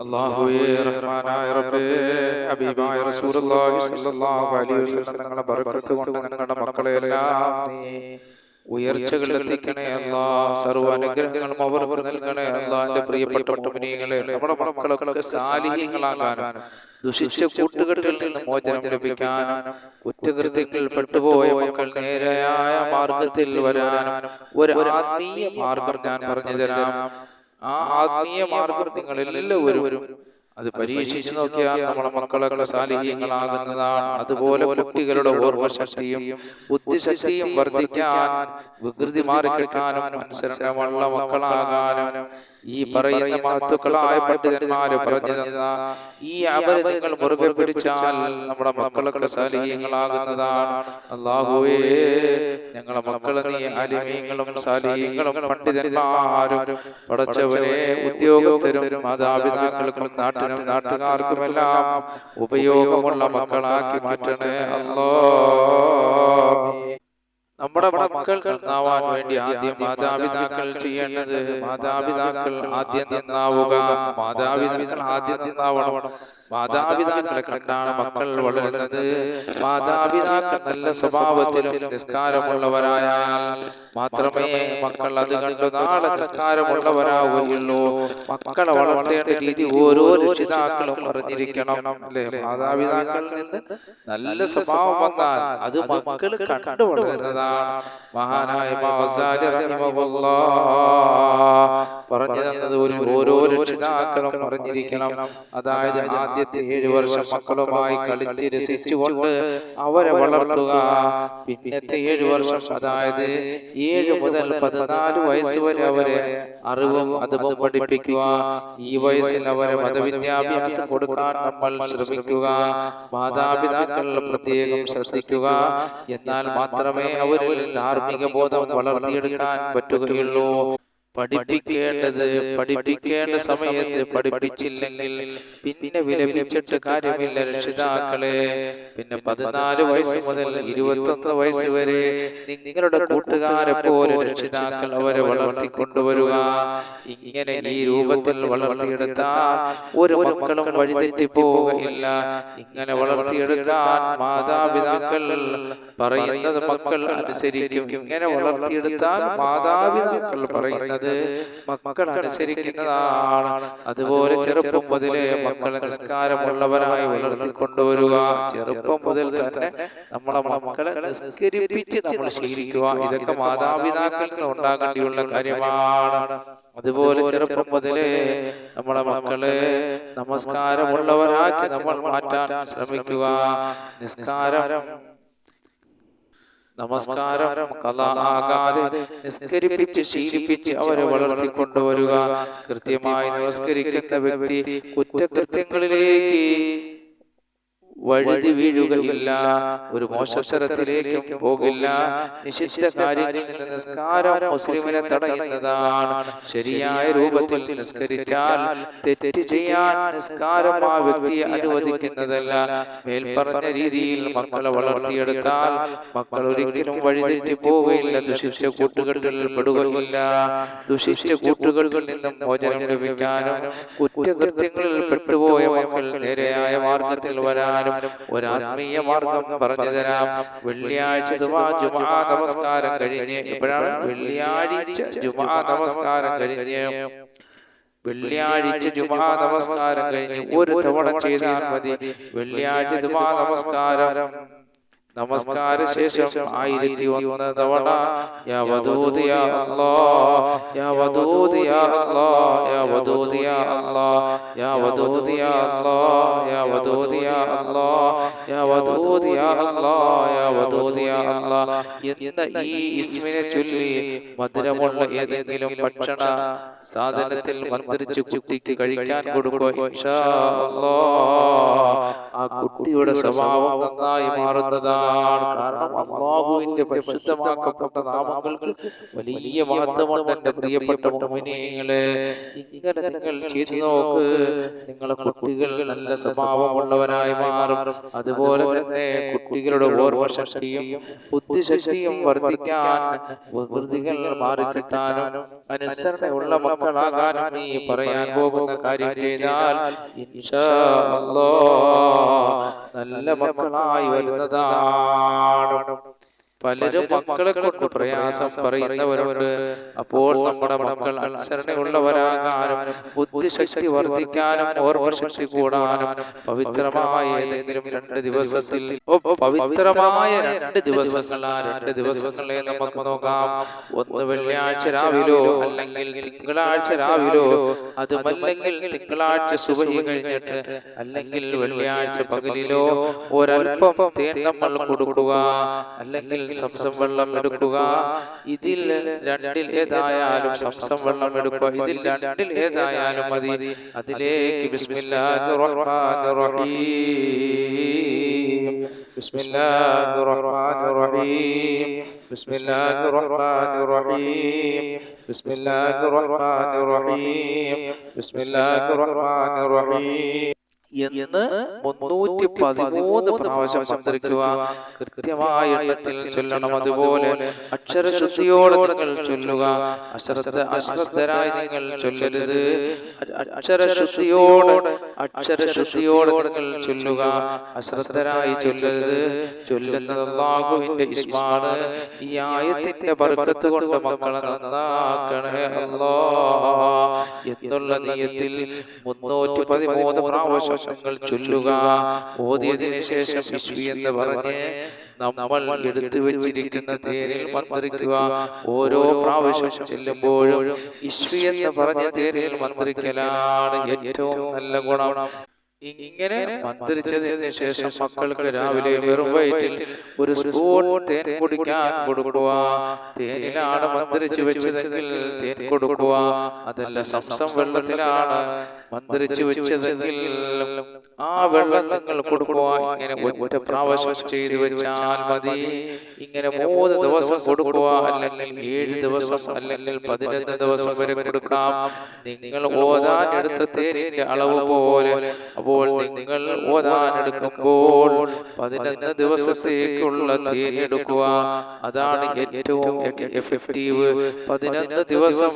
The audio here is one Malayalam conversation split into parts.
അല്ലാഹുവേ റഹ്മാനായ റബ്ബേ ഹബീബായ റസൂലുള്ളാഹി സ്വല്ലല്ലാഹു അലൈഹി വസല്ലം തങ്ങളുടെ ബർക്കത്ത് കൊണ്ട് ഞങ്ങളുടെ മക്കളെയെല്ലാം നീ ഉയർച്ചകളിൽ എത്തിക്കണേ അല്ലാഹ്. സർവ്വ അനുഗ്രഹങ്ങളും അവർക്ക് നൽകണേ അല്ലാഹ്. എൻ്റെ പ്രിയപ്പെട്ട മുഅ്മിനീങ്ങളെ, നമ്മുടെ മക്കളൊക്കെ സാലിഹീങ്ങളാകാനും ദുഷിച്ച കൂട്ടുകെട്ടിൽ നിന്ന് മോചനം ലഭിക്കാനും കുറ്റകൃത്യങ്ങളിൽ പെട്ടുപോയ മക്കൾ നേരായ മാർഗത്തിൽ വരാനും ഒരു ആത്മീയ മാർഗം ഞാൻ പറഞ്ഞു തരാം. ആ ആത്മീയ മാർഗം നിങ്ങൾ എല്ലാവരും അത് പരീക്ഷിച്ചു നോക്കിയാൽ നമ്മുടെ മക്കളൊക്കെ സാലിഹ്യങ്ങളാകുന്നതാണ്. അതുപോലെ കുട്ടികളുടെ ഓർമ്മശക്തിയും ബുദ്ധിശക്തിയും വർദ്ധിക്കാൻ, വികൃതി മാറിക്കിട്ടാനും അനുസരണമുള്ള മക്കളാകാനും ഈ പറയുന്ന മഹത്തുക്കളായ പണ്ഡിതന്മാര് പറഞ്ഞു തന്ന ഈ അവരെ നിങ്ങൾ മുറുകെ പിടിച്ചാൽ നമ്മുടെ മക്കളൊക്കെ സാലിഹ്യങ്ങളാകുന്നതാണ്. അല്ലാഹുവേ, ഞങ്ങളെ മക്കളെ നീ ആലിമീങ്ങളും സാലിഹ്യങ്ങളും പണ്ഡിതന്മാരും പടച്ചവരെ ഉദ്യോഗസ്ഥരും മാതാപിതാക്കൾക്കും നാട്ടുകാർക്കുമെല്ലാം ഉപയോഗമുള്ള മക്കളാക്കി മാറ്റണേ അല്ലാഹ്. നമ്മുടെ മക്കൾ നന്നാവാൻ വേണ്ടി ആദ്യം മാതാപിതാക്കൾ ചെയ്യേണ്ടത്, മാതാപിതാക്കൾ ആദ്യം നന്നാവുക. മാതാപിതാക്കൾ ആദ്യം നന്നാവണം. മാതാപിതാക്കളെ കണ്ടാണ് മക്കൾ വളരുന്നത്. മാതാപിതാക്കൾ നല്ല സ്വഭാവത്തിലും നിസ്കാരമുള്ളവരായാൽ മാത്രമേ മക്കൾ അത് കണ്ടു നാളെ നിസ്കാരമുള്ളവരാവുകയുള്ളൂ. മക്കളെ വളർത്തേണ്ട രീതി ഓരോ രക്ഷിതാക്കളും അറിഞ്ഞിരിക്കണം, അല്ലെ? മാതാപിതാക്കളിൽ നിന്ന് നല്ല സ്വഭാവം വന്നാൽ അത് മക്കൾ കണ്ടു വളരുന്നതാണ്. മഹാനായ പറഞ്ഞു തന്നത് ഓരോ രക്ഷിതാക്കളും അറിഞ്ഞിരിക്കണം. അതായത് ആദ്യത്തെ 7 വർഷം മക്കളുമായി കളിച്ച് രസിച്ചുകൊണ്ട് അവരെ വളർത്തുക. പിന്നത്തെ 7 വർഷം, അതായത് 7 മുതൽ 14 വയസ്സ് വരെ അവരെ അറിവും അതും പഠിപ്പിക്കുക. ഈ വയസ്സിൽ അവരെ മതവിദ്യാഭ്യാസം കൊടുക്കാൻ നമ്മൾ ശ്രമിക്കുക. മാതാപിതാക്കൾ പ്രത്യേകം ശ്രദ്ധിക്കുക. എന്നാൽ മാത്രമേ അവരിൽ ധാർമ്മിക ബോധം വളർത്തിയെടുക്കാൻ പറ്റുകയുള്ളൂ. പഠിപ്പിക്കേണ്ട സമയത്ത് പഠിപ്പിച്ചില്ലെങ്കിൽ പിന്നെ വിലപിച്ചിട്ട് കാര്യമില്ല രക്ഷിതാക്കളെ. പിന്നെ 14 വയസ്സ് മുതൽ 21 വയസ്സ് വരെ നിങ്ങളുടെ കൂട്ടുകാരെ പോലെ രക്ഷിതാക്കൾ അവരെ വളർത്തിക്കൊണ്ടുവരിക. ഇങ്ങനെ ഈ രൂപത്തിൽ വളർത്തിയെടുത്താൽ ഒരു മക്കളും വഴിതെറ്റി പോവുകയില്ല. ഇങ്ങനെ വളർത്തിയെടുക്കാൻ മാതാപിതാക്കൾ പറയുന്നത് മക്കൾ അനുസരിക്കും. ഇങ്ങനെ വളർത്തിയെടുത്താൽ മാതാപിതാക്കൾ പറയുന്നത് മക്കൾ അനുസരിക്കുന്നതാണ്. അതുപോലെ ചെറുപ്പം മുതലേ മക്കളെ നിസ്കാരമുള്ളവരായി വളർത്തിക്കൊണ്ടുവരിക. ചെറുപ്പം മുതൽ തന്നെ നമ്മളെ മക്കളെ നിസ്കരിപ്പിച്ച് നമ്മൾ ശീലിക്കുക. ഇതൊക്കെ മാതാപിതാക്കൾക്ക് ഉണ്ടാകേണ്ടിയുള്ള കാര്യമാണ്. അതുപോലെ ചെറുപ്പം മുതലേ നമ്മളെ മക്കളെ നമസ്കാരമുള്ളവരാക്കി നമ്മൾ മാറ്റാൻ ശ്രമിക്കുക. നമസ്കാരം കളാകാതെ നിസ്കരിപ്പിച്ച് ശീലിപ്പിച്ച് അവരെ വളർത്തിക്കൊണ്ടുവരിക. കൃത്യമായി നമസ്കരിക്കുന്ന വ്യക്തി കുറ്റകൃത്യങ്ങളിലേക്ക് വഴുതി വീഴുകയില്ല, ഒരു മോശത്തരത്തിലേക്കും പോകില്ല. നിഷിദ്ധ കാര്യങ്ങളിൽ നിന്ന് നിസ്കാരം മുസ്ലിമിനെ തടയുന്നതാണ്. ശരിയായ രൂപത്തിൽ നിസ്കരിച്ചാൽ തെറ്റ് ചെയ്യാൻ നിസ്കാരം ആ വ്യക്തിയെ അനുവദിക്കുന്നതല്ല. മേൽപ്പറഞ്ഞ രീതിയിൽ മക്കളെ വളർത്തിയെടുത്താൽ മക്കൾ ഒരിക്കലും വഴിതെറ്റി പോവുകയില്ല, ദുഷിച്ച കൂട്ടുകെട്ടുകളിൽ പെടുകയില്ല. ദുഷിച്ച കൂട്ടുകെട്ടിൽ നിന്നും മോചനം ലഭിക്കാനും കുറ്റകൃത്യങ്ങളിൽ പെട്ടുപോയ മക്കൾ നേരെയായ മാർഗത്തിൽ വരാനും ഒരാത്മീയ മാർഗം പറഞ്ഞു തരാം. വെള്ളിയാഴ്ച ജുമുഅ നമസ്കാരം കഴിഞ്ഞ്, എപ്പോഴാണ്? വെള്ളിയാഴ്ച ജുമുഅ നമസ്കാരം കഴിഞ്ഞ് ഒരു തവണ ചെയ്താൽ മതി. വെള്ളിയാഴ്ച ജുമുഅ നമസ്കാര ശേഷം 1001 തവണ യാ വദൂദ് യാ അല്ലാഹ്, യാ വദൂദ് യാ അല്ലാഹ്, യാ വദൂദ് യാ അല്ലാഹ്, യാ വദൂദ് യാ അല്ലാഹ്, യാ വദൂദ് യാ അല്ലാഹ്, യാ വദൂദ് യാ അല്ലാഹ്, യാ വദൂദ് യാ അല്ലാഹ് എന്ന ഈ ഇസ്മിനെ ചൊല്ലി മധുരമുള്ള ഏതെങ്കിലും ഭക്ഷണ സാധനത്തിൽ മന്ത്രിച്ച് കുട്ടിക്ക് കഴിക്കാൻ കൊടുക്കുക. ഇൻഷാ അല്ലാഹ് ആ കുട്ടിയുടെ സ്വഭാവം നന്നായി മാറുന്നതാണ്. വരുന്നതാണ്. കാരണം അല്ലാഹുവിന്റെ പരിശുദ്ധമാക്കപ്പെട്ട നാമങ്ങൾക്ക് വലിയ മഹത്വമുണ്ട്. എൻ്റെ പ്രിയപ്പെട്ട മുഅ്മിനീങ്ങളെ, ഇങ്ങനെ നിങ്ങൾ ചെയ്തു നോക്ക്, നിങ്ങളെ കുട്ടികൾ നല്ല സ്വഭാവമുള്ളവരായി മാറും. അതുപോലെ തന്നെ കുട്ടികളുടെ ഓർമ്മശക്തിയും ബുദ്ധിശക്തിയും വർദ്ധിക്കാൻ, വികൃതികൾ മാറിക്കിട്ടാനും അനുസരണയുള്ള മക്കളാകാനും നീ പറയാൻ പോകുന്ന കാര്യം ചെയ്താൽ ഇൻഷാ അല്ലാഹ് നല്ല മക്കളായി വരുന്നതാണ്. പലരും മക്കളെ കൊണ്ട് പ്രയാസം പറയുന്നവരുണ്ട്. അപ്പോൾ നമ്മുടെ മക്കൾ അനുസരണയുള്ളവരാകാനും ബുദ്ധിശക്തി വർദ്ധിക്കാനും ഓർമ്മശക്തി കൂടാനും പവിത്രമായ ഏതെങ്കിലും 2 ദിവസത്തിൽ പവിത്രമായ 2 ദിവസങ്ങൾ, ആ 2 ദിവസങ്ങളെ നമുക്ക് നോക്കാം. ഒന്ന് വെള്ളിയാഴ്ച രാവിലോ അല്ലെങ്കിൽ തിങ്കളാഴ്ച രാവിലോ, അതുമല്ലെങ്കിൽ തിങ്കളാഴ്ച സുബഹി കഴിഞ്ഞിട്ട് അല്ലെങ്കിൽ വെള്ളിയാഴ്ച പകലിലോ ഒരൽപ്പം തേൻ നമ്മൾ കൊടുക്കുക, അല്ലെങ്കിൽ സംസം വെള്ളം എടുക്കുക. ഇതിൽ 2-ൽ ഏതായാലും സംസം വെള്ളം എടുക്കുക. ഇതിൽ 2-ൽ ഏതായാലും മതി. അതിലേക്ക് ബിസ്മില്ലാഹിർ റഹ്മാനിർ റഹീം, ബിസ്മില്ലാഹിർ റഹ്മാനിർ റഹീം, ബിസ്മില്ലാഹിർ റഹ്മാനിർ റഹീം, ബിസ്മില്ലാഹിർ റഹ്മാനിർ റഹീം, ബിസ്മില്ലാഹിർ റഹ്മാനിർ റഹീം എന്ന് 313 പ്രാവശ്യം മന്ത്രിക്കുക. കൃത്യമായ എണ്ണത്തിൽ ചൊല്ലണം. അതുപോലെ അക്ഷരശുദ്ധിയോടെ നിങ്ങൾ ചൊല്ലുക. അശ്രദ്ധരായി നിങ്ങൾ ചൊല്ലരുത്. അക്ഷരശുദ്ധിയോടെ നിങ്ങൾ ചൊല്ലുക. അശ്രദ്ധരായി ചൊല്ലരുത്. ചൊല്ലുന്നത് അല്ലാഹുവിന്റെ ഇസ്മാണ്. ഈ ആയത്തിന്റെ ബർക്കത്ത് കൊണ്ട് മക്കളെ നന്നാക്കണേ അല്ലാഹ് എന്നുള്ള നിയത്തിൽ 313 പ്രാവശ്യം നിങ്ങൾ ചൊല്ലുക. ഓതിയതിനു ശേഷം ഇശ്വി എന്ന് പറഞ്ഞ് നമ്മൾ എടുത്തു വെച്ചിരിക്കുന്ന തേനിൽ മന്ത്രിക്കുക. ഓരോ പ്രാവശ്യം ചെല്ലുമ്പോഴും ഇശ്വി എന്ന് പറഞ്ഞ തേനിൽ മന്ത്രിക്കലാണ് ഏറ്റവും നല്ല ഗുണം. ഇങ്ങനെ മന്ത്രിച്ചതിന് ശേഷം മക്കൾക്ക് രാവിലെ വെറും വയറ്റിൽ ഒരു സ്പൂൺ തേൻ കുടിക്കാൻ കൊടുക്കുക. തേനിലാണ് മന്ത്രിച്ചു വെച്ചതെങ്കിൽ തേൻ കൊടുക്കുക. അതല്ല സംസം വെള്ളത്തിലാണ് മന്ത്രിച്ചു വെച്ചതെങ്കിൽ ആ വെള്ളം നിങ്ങൾ കൊടുക്കുക. ഇങ്ങനെ ഒറ്റ പ്രാവശ്യം ചെയ്തു വെച്ചാൽ മതി. ഇങ്ങനെ 3 ദിവസം കൊടുക്കുക, അല്ലെങ്കിൽ 7 ദിവസം, അല്ലെങ്കിൽ 11 ദിവസം വരെ കൊടുക്കാം. നിങ്ങൾ ഓതാൻ എടുത്ത തേനിന്റെ അളവ് പോലെ. അപ്പോൾ നിങ്ങൾ ഓതാൻ എടുക്കുമ്പോൾ 11 ദിവസത്തേക്കുള്ള തേൻ എടുക്കുക. അതാണ് ഏറ്റവും എഫക്റ്റീവ്. 11 ദിവസം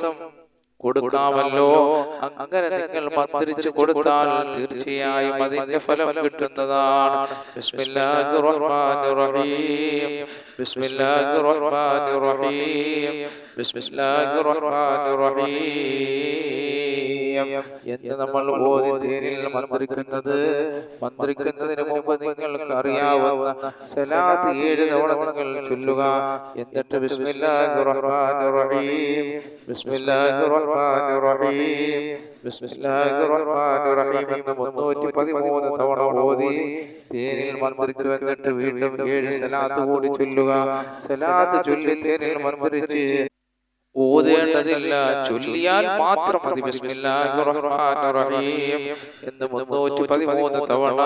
കൊടുക്കാമല്ലോ. അങ്ങനെ നിങ്ങൾ മന്ത്രിച്ചു കൊടുത്താൽ തീർച്ചയായും അതിന്റെ ഫലം കിട്ടുന്നതാണ്. ബിസ്മില്ലാഹിർ റഹ്മാനിർ റഹീം, ബിസ്മില്ലാഹിർ റഹ്മാനിർ റഹീം, ബിസ്മില്ലാഹിർ റഹ്മാനിർ റഹീം എന്ന് നമ്മൾ ഓതി തേനിൽ മന്ത്രിക്കുന്നതിന് മുമ്പ് നിങ്ങൾക്ക് അറിയാവുന്ന സലാത്ത് 7 തവണ നിങ്ങൾ ചൊല്ലുക. എന്നിട്ട് ബിസ്മില്ലാഹിർ റഹ്മാനിർ റഹീം, ബിസ്മില്ലാഹിർ റഹ്മാനിർ റഹീം, ബിസ്മില്ലാഹിർ റഹ്മാനിർ റഹീം എന്ന് 313 തവണ ഓതി തേനിൽ മന്ത്രിക്കുക. എന്നിട്ട് വീണ്ടും 7 സലാത്ത് കൂടി ചൊല്ലുക. സലാത്ത് ചൊല്ലി തേനിൽ മന്ത്രിച്ച് ഓതേണ്ടതില്ല, ചൊല്ലിയാൽ മാത്രം മതി. ബിസ്മില്ലാഹിർ റഹ്മാനിർ റഹീം എന്ന് 313 തവണ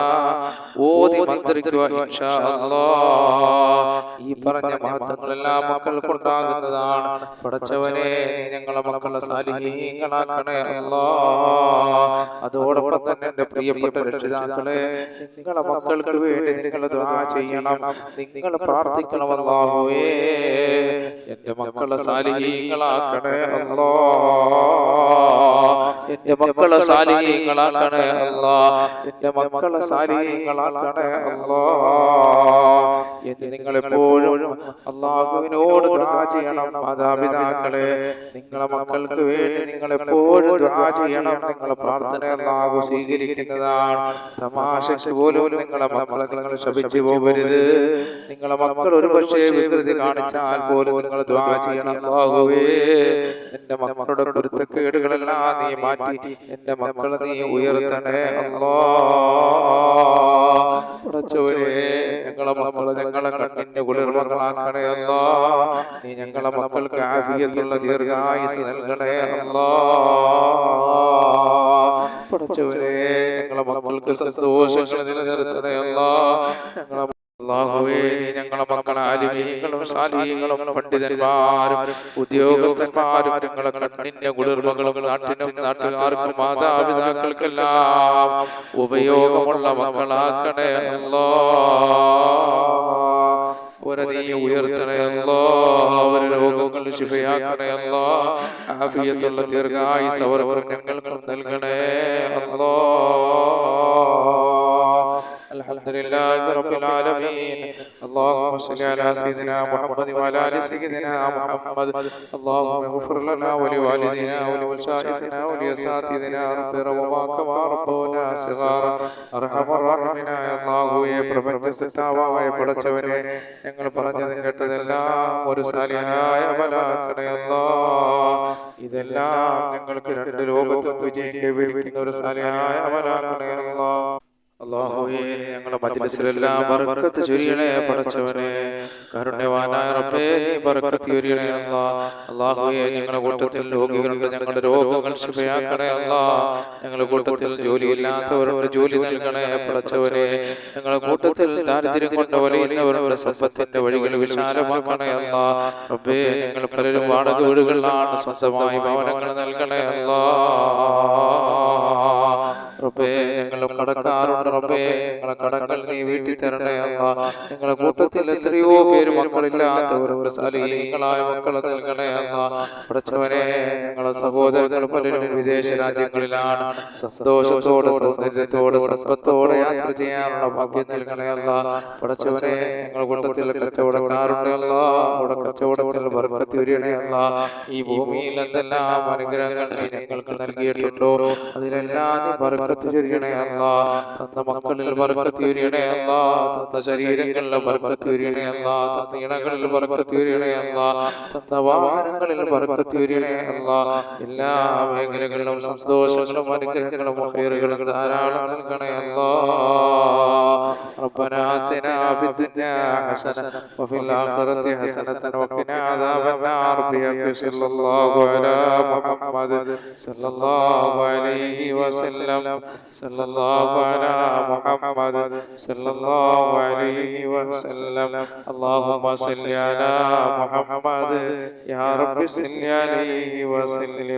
ഓതി മന്ത്രിക്കുക. ഇൻഷാ അല്ലാഹ് ഈ പറഞ്ഞ മഹത്വങ്ങളെല്ലാം മക്കൾക്കുണ്ടാകുന്നതാണ്. പടച്ചവനെ, ഞങ്ങളെ മക്കളെ സാലിഹീങ്ങളാക്കണേ അല്ലാഹ്. അതോടൊപ്പം തന്നെ എൻ്റെ പ്രിയപ്പെട്ട രക്ഷിതാക്കളെ, നിങ്ങളെ മക്കൾക്ക് വേണ്ടി നിങ്ങൾ ദുആ ചെയ്യണം, നിങ്ങൾ പ്രാർത്ഥിക്കണം. അല്ലാഹുവേ, എൻ്റെ മക്കളെ സാലിഹീങ്ങളാക്കണേ അല്ലാഹ്, എൻ്റെ മക്കളെ സാലിഹീങ്ങളാക്കണേ അല്ലാഹ്, എൻ്റെ മക്കളെ സാലിഹീങ്ങളാക്കണേ അല്ലാഹ് എന്ന് നിങ്ങളെപ്പോഴും അല്ലാഹുവിനോട് ദുആ ചെയ്യണം. മാതാപിതാക്കളെ, നിങ്ങളെ മക്കൾക്ക് വേണ്ടി നിങ്ങളെപ്പോഴും ദുആ ചെയ്യണം. നിങ്ങളെ പ്രാർത്ഥന അല്ലാഹു സ്വീകരിക്കുന്നതാണ്. തമാശയ്ക്ക് പോലും നിങ്ങളെ മക്കളെ നിങ്ങൾ ശപിച്ചു പോകരുത്. നിങ്ങളെ മക്കൾ ഒരു പക്ഷേ വികൃതി കാണിച്ചാൽ പോലും നിങ്ങൾ ദുആ ചെയ്യണം. അല്ലാഹുവേ, എൻ്റെ മക്കളുടെ പൊരുത്തക്കേടുകളെല്ലാം നീ മാറ്റി എൻ്റെ മക്കളെ നീ ഉയർത്തണേ അല്ലാഹ്. പടച്ചവനെ, ഞങ്ങളെ മക്കളെ ഞങ്ങളെ കണ്ണിന്റെ കുളിർമകളാക്കണേ അല്ലാഹ്. നീ ഞങ്ങളെ മക്കൾക്ക് ആഫിയത്തുള്ള ദീർഘായുസ് നൽകണേ അല്ലാഹ്. പടച്ചവനെ, ഞങ്ങളെ മക്കൾക്ക് സന്തോഷങ്ങൾ നിലനിർത്തണേ അല്ലാഹ്. ഞങ്ങളെ അല്ലാഹുവേ നീ ഞങ്ങളെ മക്കളെ ആലിമീങ്ങളും സാലിഹീങ്ങളും പണ്ഡിതന്മാരും ഉദ്യോഗസ്ഥന്മാരും ഞങ്ങളെ കണ്ണിന്റെ കുളിർമകളും നാട്ടിനും നാട്ടുകാർക്കും മാതാപിതാക്കൾക്കെല്ലാം ഉപയോഗമുള്ള മക്കളാക്കണേ അല്ലാഹ്. നീ ഉയർത്തണേ അല്ലാഹ്. അവരുടെ രോഗങ്ങൾ ശിഫയാക്കണേ അല്ലാഹ്. ആഫിയത്തുള്ള ദീർഘായുസ്സ് അവർക്ക് ഞങ്ങൾക്കും നൽകണേ അല്ലാഹ്. അൽഹംദുലില്ലാഹി റബ്ബിൽ ആലമീൻ. اللهم صل على سيدنا محمد وعلى ال سيدنا محمد. اللهم اغفر لنا ولوالدينا ولمشايخنا ولأساتذتنا رب ارحمهما كما ربونا صغارا. അർഹമ റഹീമായ അല്ലാഹുവേ, പ്രപഞ്ച സൃഷ്ടാവായ പടച്ചവനെ, ഞങ്ങൾ പറഞ്ഞതും കേട്ടതെല്ലാം ഒരു സാലിഹായ അമലാക്കണേ അല്ലാഹ്. ഇതെല്ലാം ഞങ്ങൾക്ക് രണ്ട് ലോകത്തും വിജയിക്കാൻ വിളിക്കുന്ന ഒരു സാലിഹായ അമലാക്കണേ അല്ലാഹ്. അല്ലാഹുവേ ഞങ്ങളുടെ മജ്‌ലിസിലെല്ലാം ബർക്കത്ത് ചൊരിയണേ പടച്ചവനെ. കാരുണ്യവാനായ റബ്ബേ നീ ബർക്കത്ത് ചൊരിയണേ അല്ലാഹ്. അല്ലാഹുവേ ഞങ്ങളുടെ കൂട്ടത്തിൽ രോഗികളുണ്ട്, ഞങ്ങളുടെ രോഗങ്ങൾ ശിഫയാക്കണേ അല്ലാഹ്. ഞങ്ങളുടെ കൂട്ടത്തിൽ ജോലിയില്ലാത്തവരുടെ ജോലി നൽകണേ പടച്ചവനെ. ഞങ്ങളുടെ കൂട്ടത്തിൽ ദാരിദ്ര്യം കൊണ്ട് വലയുന്നവരുടെ സമ്പത്തിന്റെ വഴികൾ വിശാലമാക്കണേ അല്ലാഹ്. റബ്ബേ ഞങ്ങൾ പലരും വാടക വീടുകളിലാണ്, സ്വന്തമായി ഭവനങ്ങൾ നൽകണേ അല്ലാഹ്. റബ്ബേ ഞങ്ങളുടെ കടക്കാരുണ്ട് റബ്ബേ, ഞങ്ങളുടെ കടങ്ങൾ നീ വീട്ടി തരണേ അല്ലാഹ്. ഞങ്ങളുടെ കൂട്ടത്തിൽ എത്രയോ പേര് മക്കളില്ലാത്തവരുടെ സാലിഹീങ്ങളായ മക്കളെ നൽകണേ അല്ലാഹ്. പടച്ചവനെ ഞങ്ങളുടെ സഹോദരങ്ങൾ പലരും വിദേശ രാജ്യങ്ങളിലാണ്, സന്തോഷത്തോടെ സൗന്ദര്യത്തോടെ സമ്പത്തോടെ യാത്ര ചെയ്യാനുള്ള ഭാഗ്യം നൽകണേ അല്ലാഹ്. പടച്ചവനെ ഞങ്ങളുടെ കൂട്ടത്തിൽ കച്ചവടക്കാരുണ്ട് അല്ലാഹ്, അവിടെ കച്ചവടത്തിൽ ബർക്കത്ത് ചൊരിയണേ അല്ലാഹ്. ഈ ഭൂമിയിൽ എന്തെല്ലാം അനുഗ്രഹങ്ങൾ നീ ഞങ്ങൾക്ക് നൽകിയിട്ടുണ്ടോ അതിലെല്ലാം നീ ബർക്കത്ത് ചൊരിയണേ അല്ലാഹ്. തന്ന മക്കളിൽ ബർക്കത്ത് ചൊരിയണേ അല്ലാഹ്. തന്ന ശരീരങ്ങളിൽ ബർക്കത്ത് ചൊരിയണേ അല്ലാഹ്. തന്ന ഇണകളിൽ ബർക്കത്ത് ചൊരിയണേ അല്ലാഹ്. തന്ന വാഹനങ്ങളിൽ ബർക്കത്ത് ചൊരിയണേ അല്ലാഹ്. എല്ലാ മേഖലകളിലും സന്തോഷങ്ങളും അനുഗ്രഹങ്ങളും ഖൈറുകളും ധാരാളം നൽകണേ അല്ലാഹ്. റബ്ബനാ ആതിനാ ഫിദ്ദുനിയാ ഹസന വഫിൽ ആഖിറതി ഹസനത വഖിനാ അദാബന്നാർ ബിഹഖി സല്ലല്ലാഹു അലാ മുഹമ്മദ് സല്ലല്ലാഹു അലൈഹി വസല്ലം സല്ലല്ലാഹു അലാ മുഹമ്മദ് സല്ലല്ലാഹു അലൈഹി വസല്ലം. അല്ലാഹുമ്മ സല്ലി അലാ മുഹമ്മദ് യാ റബ്ബി സല്ലി അലൈഹി വസല്ലം.